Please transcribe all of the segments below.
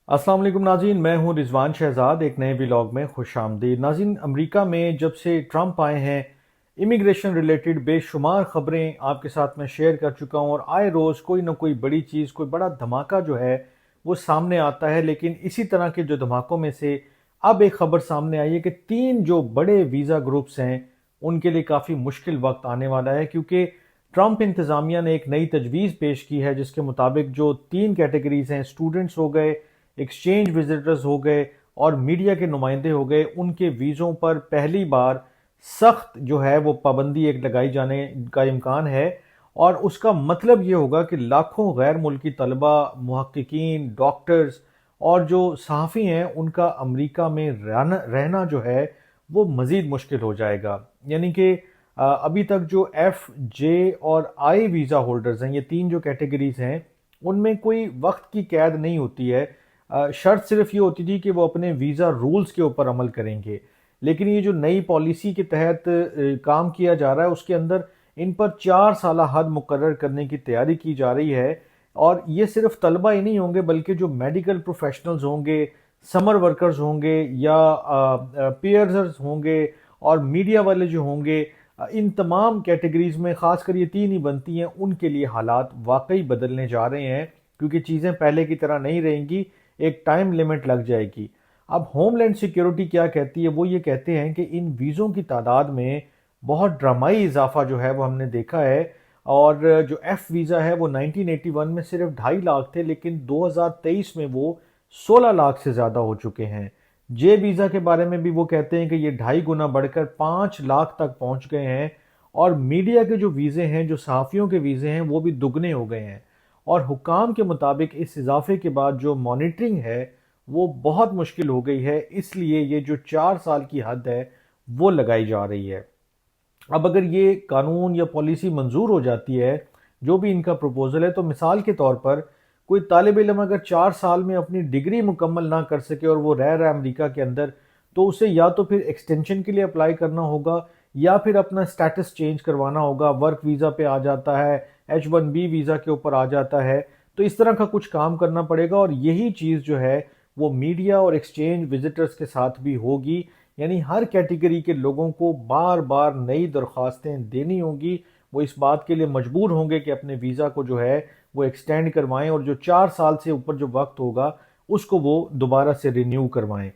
अस्सलाम वालेकुम नाज़रीन, मैं हूं रिजवान शहजाद। एक नए व्लॉग में खुश आमदीद। नाज़रीन, अमेरिका में जब से ट्रंप आए हैं, इमिग्रेशन रिलेटेड बेशुमार ख़बरें आपके साथ मैं शेयर कर चुका हूं, और आए रोज़ कोई ना कोई बड़ी चीज़, कोई बड़ा धमाका जो है वो सामने आता है। लेकिन इसी तरह के जो धमाकों में से अब एक ख़बर सामने आई है कि तीन जो बड़े वीज़ा ग्रुप्स हैं उनके लिए काफ़ी मुश्किल वक्त आने वाला है, क्योंकि ट्रंप इंतज़ामिया ने एक नई तजवीज़ पेश की है जिसके मुताबिक जो तीन कैटेगरीज हैं, स्टूडेंट्स हो गए, एक्सचेंज विजिटर्स हो गए और मीडिया के नुमाइंदे हो गए, उनके वीज़ों पर पहली बार सख्त जो है वो पाबंदी एक लगाई जाने का इम्कान है। और उसका मतलब ये होगा कि लाखों गैर मुल्की तलबा, मुहक्किकीन, डॉक्टर्स और जो सहाफ़ी हैं उनका अमेरिका में रहना जो है वो मज़ीद मुश्किल हो जाएगा। यानी कि अभी तक जो एफ, जे और आई वीज़ा होल्डर्स हैं, ये तीन जो कैटेगरीज हैं, उनमें कोई वक्त की कैद नहीं होती है। शर्त सिर्फ ये होती थी कि वो अपने वीज़ा रूल्स के ऊपर अमल करेंगे। लेकिन ये जो नई पॉलिसी के तहत काम किया जा रहा है, उसके अंदर इन पर 4 साल हद मुकर्रर करने की तैयारी की जा रही है। और ये सिर्फ तलबा ही नहीं होंगे, बल्कि जो मेडिकल प्रोफेशनल्स होंगे, समर वर्कर्स होंगे, या पियर्स होंगे, और मीडिया वाले जो होंगे, इन तमाम कैटेगरीज में खासकर ये तीन ही बनती हैं, उनके लिए हालात वाकई बदलने जा रहे हैं, क्योंकि चीज़ें पहले की तरह नहीं रहेंगी, एक टाइम लिमिट लग जाएगी। अब होमलैंड सिक्योरिटी क्या कहती है, वो ये कहते हैं कि इन वीज़ों की तादाद में बहुत ड्रामाई इजाफा जो है वो हमने देखा है। और जो एफ वीज़ा है वो 1981 में सिर्फ 2.5 लाख थे, लेकिन 2023 में वो 16 लाख से ज़्यादा हो चुके हैं। जे वीज़ा के बारे में भी वो कहते हैं कि ये 2.5 गुना बढ़कर 5 लाख तक पहुंच गए हैं। और मीडिया के जो वीज़े हैं, जो सहाफ़ियों के वीज़े हैं, वो भी दुगने हो गए हैं। और हुकाम के मुताबिक इस इजाफे के बाद जो मॉनिटरिंग है वो बहुत मुश्किल हो गई है, इसलिए ये जो 4 साल की हद है वो लगाई जा रही है। अब अगर ये कानून या पॉलिसी मंजूर हो जाती है, जो भी इनका प्रपोजल है, तो मिसाल के तौर पर कोई तालिब इल्म अगर 4 साल में अपनी डिग्री मुकम्मल ना कर सके और वो रह रहा है अमेरिका के अंदर, तो उसे या तो फिर एक्सटेंशन के लिए अप्लाई करना होगा, या फिर अपना स्टेटस चेंज करवाना होगा। वर्क वीज़ा पे आ जाता है, H1B वीज़ा के ऊपर आ जाता है, तो इस तरह का कुछ काम करना पड़ेगा। और यही चीज़ जो है वो मीडिया और एक्सचेंज विजिटर्स के साथ भी होगी। यानी हर कैटेगरी के लोगों को बार बार नई दरख्वास्तें देनी होंगी। वो इस बात के लिए मजबूर होंगे कि अपने वीज़ा को जो है वो एक्सटेंड करवाएं, और जो 4 साल से ऊपर जो वक्त होगा उसको वो दोबारा से रिन्यू करवाएं।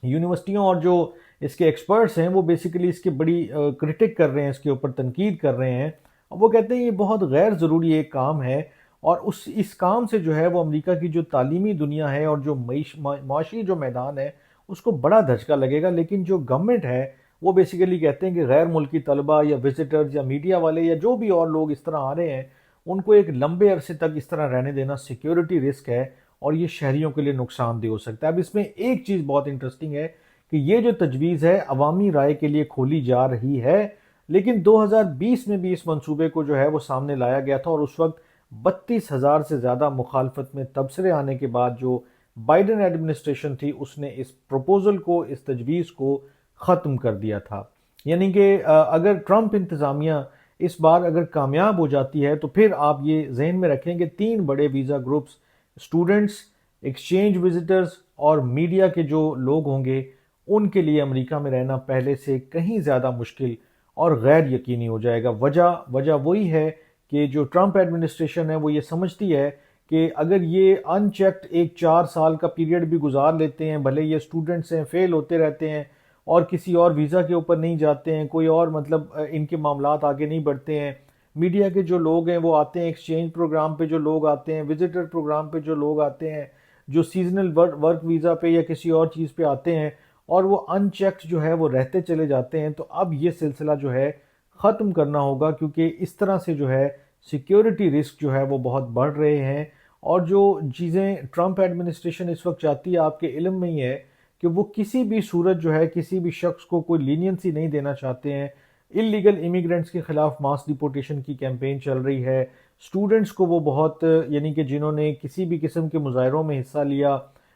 यूनिवर्सिटियों और जो इसके एक्सपर्ट्स हैं वो बेसिकली इसकी बड़ी क्रिटिक कर रहे हैं, इसके ऊपर तनकीद कर रहे हैं। और वो कहते हैं ये बहुत गैर ज़रूरी एक काम है, और इस काम से जो है वो अमेरिका की जो तालीमी दुनिया है और जो माशी जो मैदान है उसको बड़ा धचका लगेगा। लेकिन जो गवर्नमेंट है वो बेसिकली कहते हैं कि गैर मुल्की तलबा या विजिटर्स या मीडिया वाले या जो भी और लोग इस तरह आ रहे हैं, उनको एक लंबे अरसे तक इस तरह रहने देना सिक्योरिटी रिस्क है, और ये शहरियों के लिए नुकसानदेह हो सकता है। अब इसमें एक चीज़ बहुत इंटरेस्टिंग है कि ये जो तजवीज़ है अवामी राय के लिए खोली जा रही है, लेकिन 2020 में भी इस मंसूबे को जो है वो सामने लाया गया था, और उस वक्त 32,000 से ज़्यादा मुखालफत में तबसरे आने के बाद जो बाइडन एडमिनिस्ट्रेशन थी उसने इस प्रपोजल को, इस तजवीज़ को ख़त्म कर दिया था। यानी कि अगर ट्रंप इंतज़ामिया इस बार अगर कामयाब हो जाती है, तो फिर आप ये जहन में रखें कि तीन बड़े visa groups, students, exchange visitors और मीडिया के जो लोग होंगे, उनके लिए अमेरिका में रहना पहले से कहीं ज़्यादा मुश्किल और गैर यकीनी हो जाएगा। वजह वजह वही है कि जो ट्रंप एडमिनिस्ट्रेशन है वो ये समझती है कि अगर ये अनचेक्ड एक 4 साल का पीरियड भी गुजार लेते हैं, भले ये स्टूडेंट्स हैं, फेल होते रहते हैं और किसी और वीज़ा के ऊपर नहीं जाते हैं, कोई और मतलब इनके मामलात आगे नहीं बढ़ते हैं, मीडिया के जो लोग हैं वो आते हैं, एक्सचेंज प्रोग्राम पे जो लोग आते हैं, विजिटर प्रोग्राम पे जो लोग आते हैं, जो सीजनल वर्क वीज़ा पे या किसी और चीज़ पे आते हैं, और वो अनचेक्ड जो है वो रहते चले जाते हैं, तो अब ये सिलसिला जो है ख़त्म करना होगा, क्योंकि इस तरह से जो है सिक्योरिटी रिस्क जो है वो बहुत बढ़ रहे हैं। और जो चीज़ें ट्रंप एडमिनिस्ट्रेशन इस वक्त चाहती है, आपके इल्म में ही है कि वो किसी भी सूरत जो है किसी भी शख्स को कोई लीनियंसी नहीं देना चाहते हैं। इलीगल इमिग्रेंट्स के खिलाफ मास डिपोर्टेशन की कैंपेन चल रही है। स्टूडेंट्स को वो बहुत, यानी कि जिन्होंने किसी भी किस्म के मुजाहरों में हिस्सा लिया,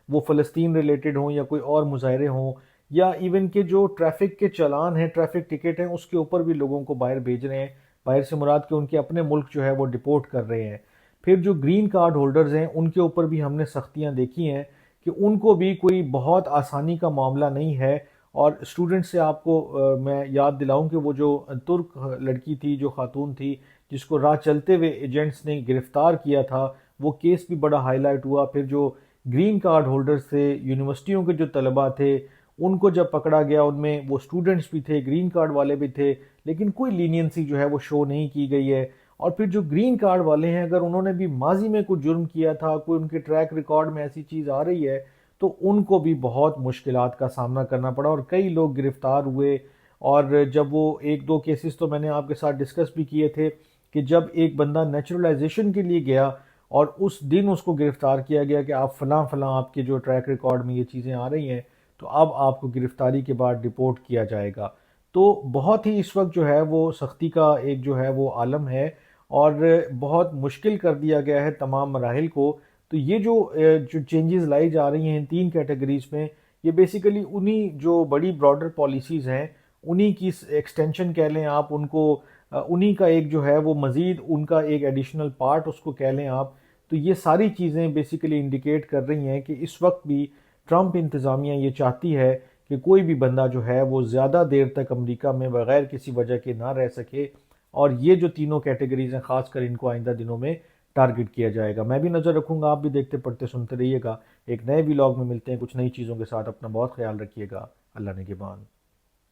वो फ़लस्तीन रिलेटेड हों या कोई और मुजाहरे हों, या इवन के जो ट्रैफिक के चालान हैं, ट्रैफिक टिकट हैं, उसके ऊपर भी लोगों को बाहर भेज रहे हैं। बाहर से मुराद के उनके अपने मुल्क जो है वो डिपोर्ट कर रहे हैं। پھر جو گرین کارڈ ہولڈرز ہیں ان کے اوپر بھی ہم نے سختیاں دیکھی ہیں کہ ان کو بھی کوئی بہت آسانی کا معاملہ نہیں ہے. اور اسٹوڈنٹ سے آپ کو میں یاد دلاؤں کہ وہ جو ترک لڑکی تھی، جو خاتون تھی، جس کو راہ چلتے ہوئے ایجنٹس نے گرفتار کیا تھا، وہ کیس بھی بڑا ہائی لائٹ ہوا. پھر جو گرین کارڈ ہولڈرز تھے، یونیورسٹیوں کے جو طلباء تھے، ان کو جب پکڑا گیا، ان میں وہ اسٹوڈنٹس بھی تھے، گرین کارڈ والے بھی تھے، لیکن کوئی لینینسی جو ہے وہ شو نہیں کی گئی ہے. اور پھر جو گرین کارڈ والے ہیں، اگر انہوں نے بھی ماضی میں کوئی جرم کیا تھا، کوئی ان کے ٹریک ریکارڈ میں ایسی چیز آ رہی ہے، تو ان کو بھی بہت مشکلات کا سامنا کرنا پڑا اور کئی لوگ گرفتار ہوئے. اور جب وہ ایک دو کیسز تو میں نے آپ کے ساتھ ڈسکس بھی کیے تھے کہ جب ایک بندہ نیچرلائزیشن کے لیے گیا اور اس دن اس کو گرفتار کیا گیا کہ آپ فلاں فلاں آپ کے جو ٹریک ریکارڈ میں یہ چیزیں آ رہی ہیں، تو اب آپ کو گرفتاری کے بعد ڈپورٹ کیا جائے گا. تو بہت ہی اس وقت جو ہے وہ سختی کا ایک جو ہے وہ عالم ہے اور بہت مشکل کر دیا گیا ہے تمام مراحل کو. تو یہ جو چینجز لائی جا رہی ہیں ان تین کیٹیگریز میں، یہ بیسیکلی انہی جو بڑی براڈر پالیسیز ہیں انہی کی ایکسٹینشن کہہ لیں آپ ان کو، انہی کا ایک جو ہے وہ مزید ان کا ایک ایڈیشنل پارٹ اس کو کہہ لیں آپ. تو یہ ساری چیزیں بیسیکلی انڈیکیٹ کر رہی ہیں کہ اس وقت بھی ٹرمپ انتظامیہ یہ چاہتی ہے کہ کوئی بھی بندہ جو ہے وہ زیادہ دیر تک امریکہ میں بغیر کسی وجہ کے نہ رہ سکے. اور یہ جو تینوں کیٹیگریز ہیں خاص کر ان کو آئندہ دنوں میں ٹارگٹ کیا جائے گا. میں بھی نظر رکھوں گا، آپ بھی دیکھتے پڑھتے سنتے رہیے گا. ایک نئے ولاگ میں ملتے ہیں کچھ نئی چیزوں کے ساتھ. اپنا بہت خیال رکھیے گا. اللہ نگہبان.